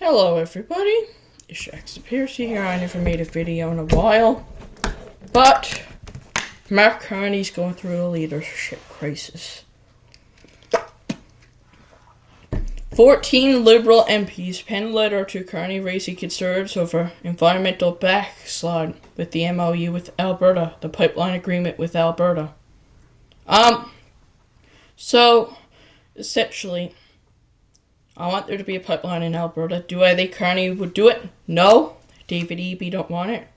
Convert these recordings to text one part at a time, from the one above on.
Hello everybody, it's Shax the Piercy here. I never made a video in a while, but Carney's going through a leadership crisis. 14 Liberal MPs penned a letter to Carney raising concerns over environmental backslide with the MOU with Alberta, the pipeline agreement with Alberta. So, essentially, I want there to be a pipeline in Alberta. Do I think Carney would do it? No. David Eby don't want it.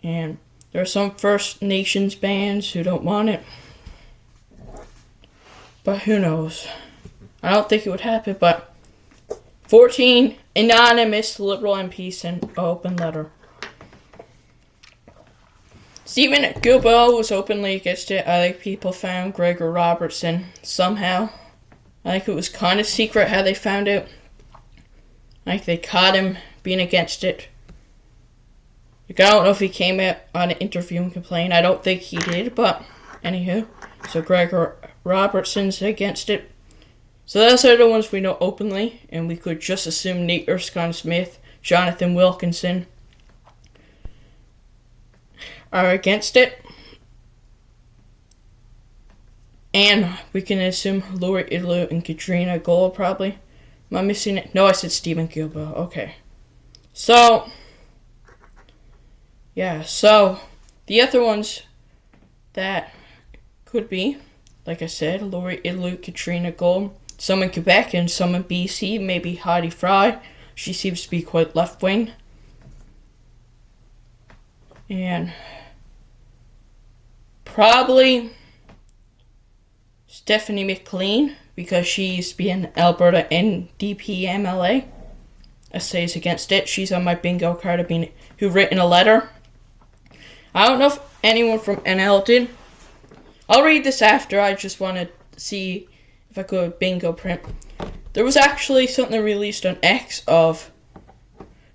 And there are some First Nations bands who don't want it. But who knows? I don't think it would happen, but 14 anonymous Liberal MPs sent an open letter. Stephen Guilbeault was openly against it. I think people found Gregor Robertson somehow. I think it was kind of secret how they found out. Like they caught him being against it. Like, I don't know if he came out on an interview and complained. I don't think he did, but anywho. So Gregor Robertson's against it. So those are the ones we know openly, and we could just assume Nate Erskine-Smith, Jonathan Wilkinson are against it. And we can assume Laura Idlu and Katrina Gold, probably. Am I missing it? No, I said Stephen Guilbeault. Okay. So, yeah. So, the other ones that could be, like I said, Laura Idlu, Katrina Gold. Some in Quebec and some in BC. Maybe Heidi Fry. She seems to be quite left-wing. And probably Stephanie McLean, because she used to be an Alberta NDP MLA. Essays against it. She's on my bingo card of being who written a letter. I don't know if anyone from NL did. I'll read this after. I just want to see if I could bingo print. There was actually something released on X of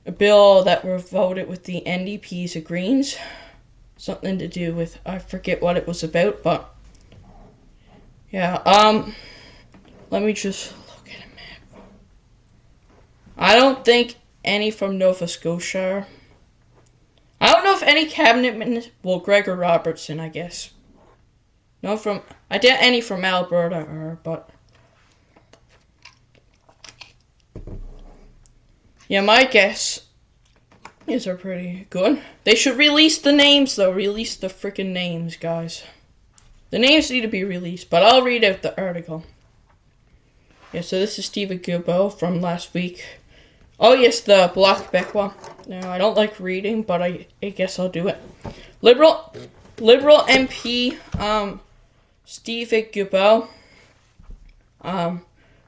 a bill that were voted with the NDPs and Greens. Something to do with, I forget what it was about, but yeah, let me just look at a map. I don't think any from Nova Scotia. I don't know if any cabinet ministers, well, Gregor Robertson, I guess. No, I doubt any from Alberta are, but yeah, my guess is they're pretty good. They should release the names, though. Release the freaking names, guys. The names need to be released, but I'll read out the article. Yeah, so this is Stephen Guilbeault from last week. Oh, yes, the Bloc Québécois. Now, I don't like reading, but I guess I'll do it. Liberal MP, Stephen Guilbeault.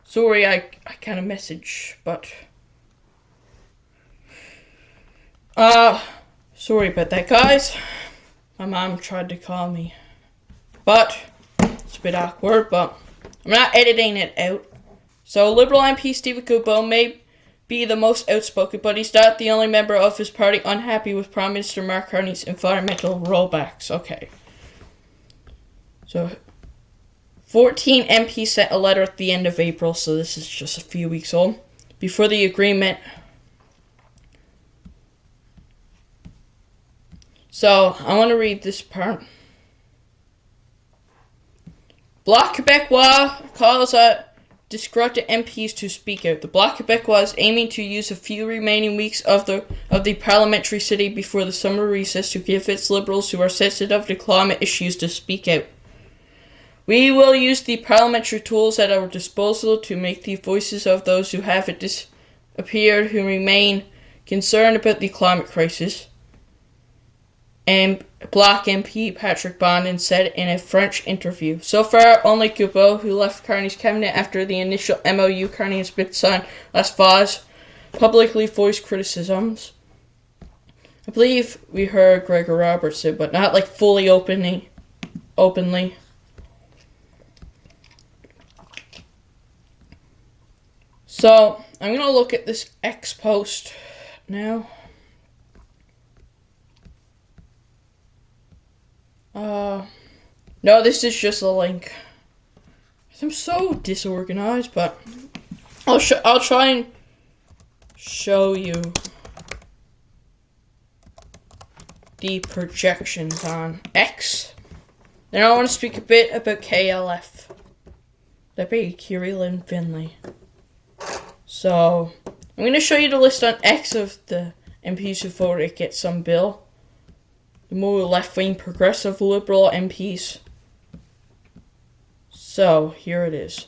Sorry, I kind of message, but sorry about that, guys. My mom tried to call me. But it's a bit awkward, but I'm not editing it out. So, Liberal MP Stephen Guilbeault may be the most outspoken, but he's not the only member of his party unhappy with Prime Minister Mark Carney's environmental rollbacks. Okay. So, 14 MPs sent a letter at the end of April, so this is just a few weeks old, before the agreement. So, I want to read this part. Bloc Québécois calls on disgruntled MPs to speak out. The Bloc Québécois is aiming to use a few remaining weeks of the parliamentary sitting before the summer recess to give its Liberals who are sensitive to climate issues to speak out. We will use the parliamentary tools at our disposal to make the voices of those who haven't disappeared, who remain concerned about the climate crisis. And Bloc MP Patrick Bonin said in a French interview. So far, only Guilbeault, who left Carney's cabinet after the initial MOU Carney has been signed last fall, publicly voiced criticisms. I believe we heard Gregor Robertson, but not like fully openly. So, I'm going to look at this X post now. No, this is just a link. I'm so disorganized, but I'll try and show you the projections on X. Then I want to speak a bit about KLF. That'd be Kirill and Finlay. So, I'm going to show you the list on X of the MPs who voted against some bill. The more left-wing progressive liberal MPs. So, here it is.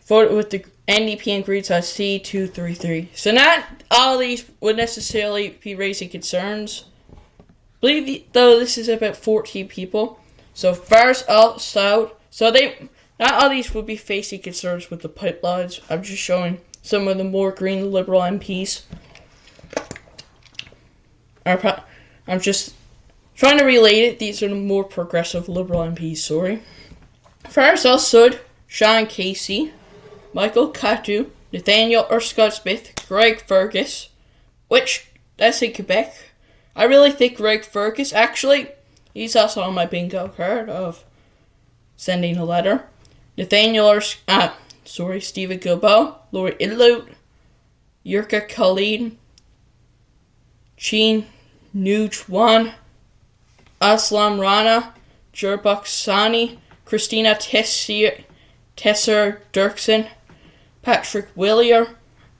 Voted with the NDP and Greens on C233. So not all these would necessarily be raising concerns. Though this is about 14 people. So first out south. So not all these would be facing concerns with the pipelines. I'm just showing some of the more green liberal MPs. I'm just trying to relate it. These are the more progressive liberal MPs, sorry. First out Sud, Sean Casey, Michael Catu, Nathaniel Smith, Greg Fergus, which, that's in Quebec. I really think Greg Fergus, actually, he's also on my bingo card of sending a letter. Nathaniel Stephen Gilbo, Laura Idlout, Yurka Khalid, Chin Nujwan, Aslam Rana, Jurbak Sani, Christina Tesser Dirksen, Patrick Willier,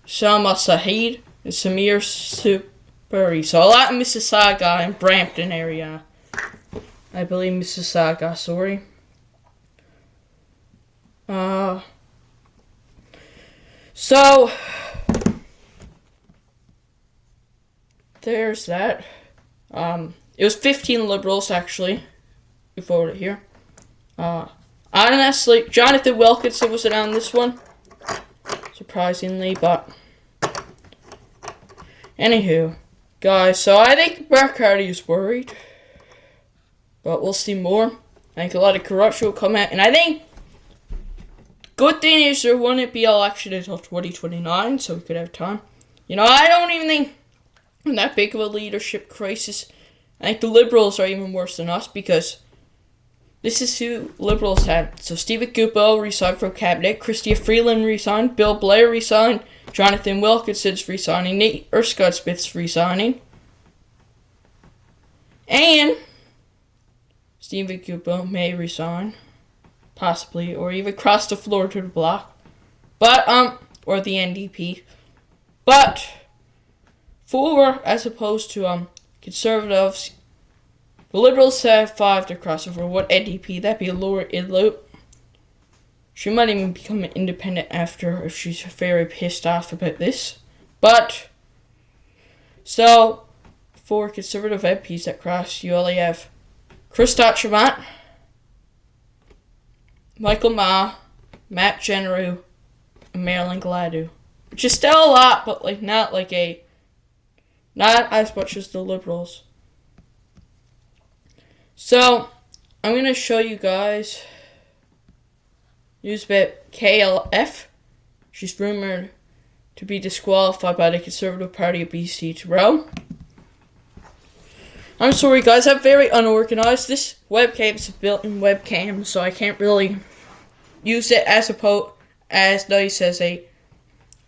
Salma Sahid, and Samir Supuri. So a lot of Mississauga and Brampton area. I believe Mississauga, sorry. So there's that. It was 15 liberals actually who voted here. Honestly, Jonathan Wilkinson wasn't on this one, surprisingly, but anywho, guys, so I think Mark Carney is worried, but we'll see more. I think a lot of corruption will come out, and I think good thing is there wouldn't be election until 2029, so we could have time. You know, I don't even think that big of a leadership crisis. I think the Liberals are even worse than us, because this is who Liberals had. So Stephen Guilbeault resigned from cabinet, Chrystia Freeland resigned, Bill Blair resigned, Jonathan Wilkinson's resigning, Nate Smith's resigning, and Stephen Guilbeault may resign, possibly, or even cross the floor to the bloc, but or the NDP. But as opposed to Conservatives, the Liberals have 5 to cross over. What NDP? That'd be Laura Idlout. She might even become an independent after if she's very pissed off about this. But, so, for Conservative MPs that cross, you only have Christophe Chamat, Michael Ma, Matt Generu, and Marilyn Gladu. Which is still a lot, but not as much as the Liberals. So, I'm going to show you guys news about KLF. She's rumored to be disqualified by the Conservative Party of BC to row. I'm sorry guys, I'm very unorganized. This webcam is a built-in webcam, so I can't really use it as nice as a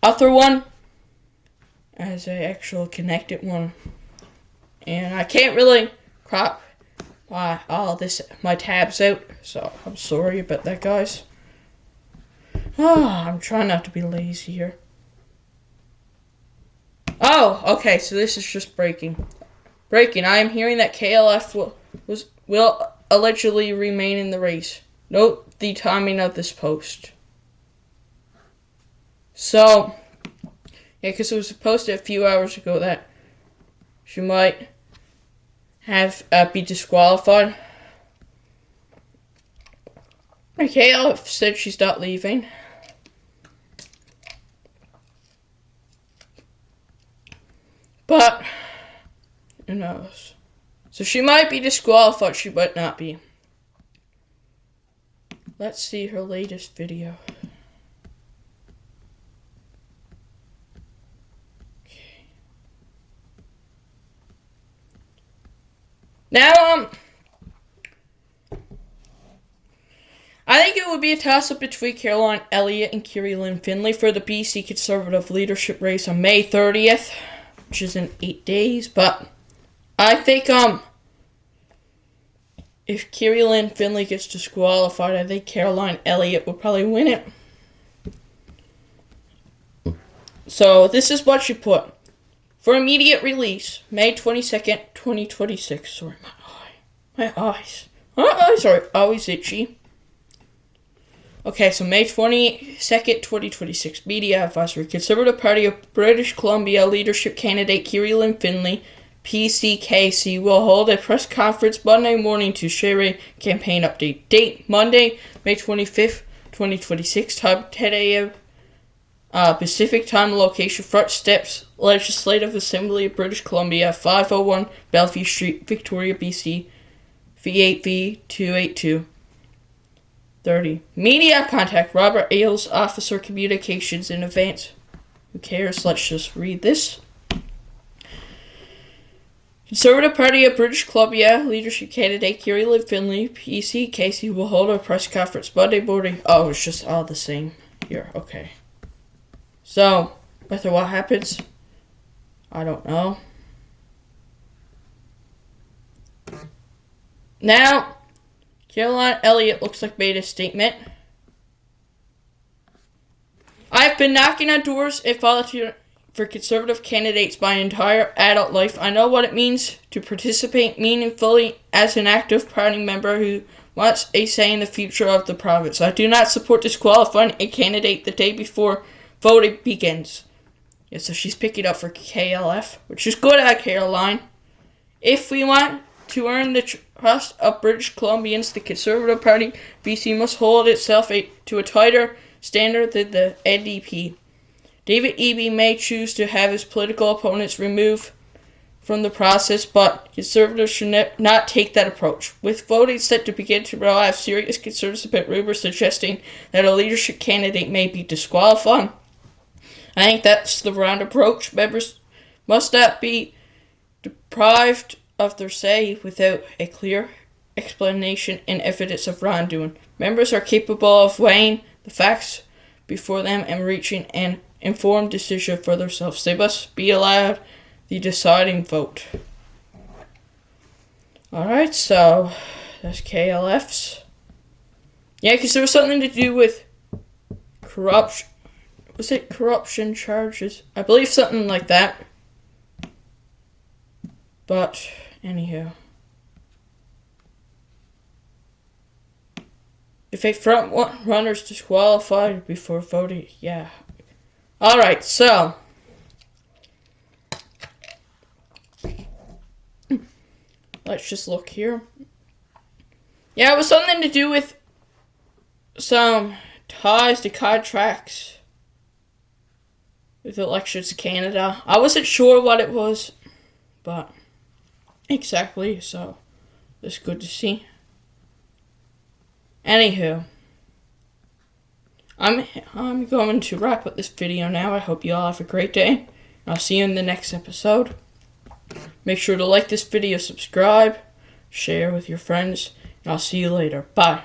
other one, as a actual connected one. And I can't really crop my tabs out, so I'm sorry about that, guys. I'm trying not to be lazy here. Oh, okay, so this is just breaking. I am hearing that KLF will allegedly remain in the race. Note the timing of this post. So, yeah, because it was posted a few hours ago that she might have be disqualified. KLF said she's not leaving. But who knows? So she might be disqualified, she might not be. Let's see her latest video. Okay. Now, I think it would be a toss-up between Caroline Elliott and Kerry Lynn Finlay for the BC Conservative leadership race on May 30th, which is in 8 days. But I think if Kerry Lynn Finlay gets disqualified, I think Caroline Elliott will probably win it. So this is what she put. For immediate release, May 22nd, 2026. Sorry, my eyes are always itchy. Okay, so May 22nd, 2026. Media advisory. Conservative Party of British Columbia leadership candidate Kerry Lynn Finlay, PCKC, will hold a press conference Monday morning to share a campaign update. Date, Monday, May 25th, 2026. Time, 10 a.m. Pacific Time. Location, Front Steps, Legislative Assembly of British Columbia, 501 Bellevue Street, Victoria, BC, V8V282. 30. Media contact Robert Ailes, Officer Communications in Advance. Who cares? Let's just read this. Conservative Party of British Columbia leadership candidate Kerry Lynn Finlay, PCKC, will hold a press conference Monday morning. Oh, it's just all the same here. Okay. So, after what happens, I don't know. Now, Caroline Elliott looks like made a statement. I've been knocking on doors and volunteering for Conservative candidates my entire adult life. I know what it means to participate meaningfully as an active party member who wants a say in the future of the province. I do not support disqualifying a candidate the day before voting begins. Yeah, so she's picking up for KLF, which is good at Caroline. If we want to earn the trust of British Columbians, the Conservative Party BC must hold itself to a tighter standard than the NDP. David Eby may choose to have his political opponents removed from the process, but Conservatives should not take that approach. With voting set to begin tomorrow, I have serious concerns about rumors suggesting that a leadership candidate may be disqualified. I think that's the wrong approach. Members must not be deprived of their say without a clear explanation and evidence of wrongdoing. Members are capable of weighing the facts before them and reaching an informed decision for themselves. They must be allowed the deciding vote. Alright, so that's KLF's. Yeah, because there was something to do with corruption. Was it corruption charges? I believe something like that. But, anywho. If a front runner's disqualified before voting, yeah. Alright, so. Let's just look here. Yeah, it was something to do with some ties to contracts with Elections Canada. I wasn't sure what it was, but exactly, so it's good to see. Anywho, I'm going to wrap up this video now. I hope you all have a great day. I'll see you in the next episode. Make sure to like this video, subscribe, share with your friends, and I'll see you later. Bye.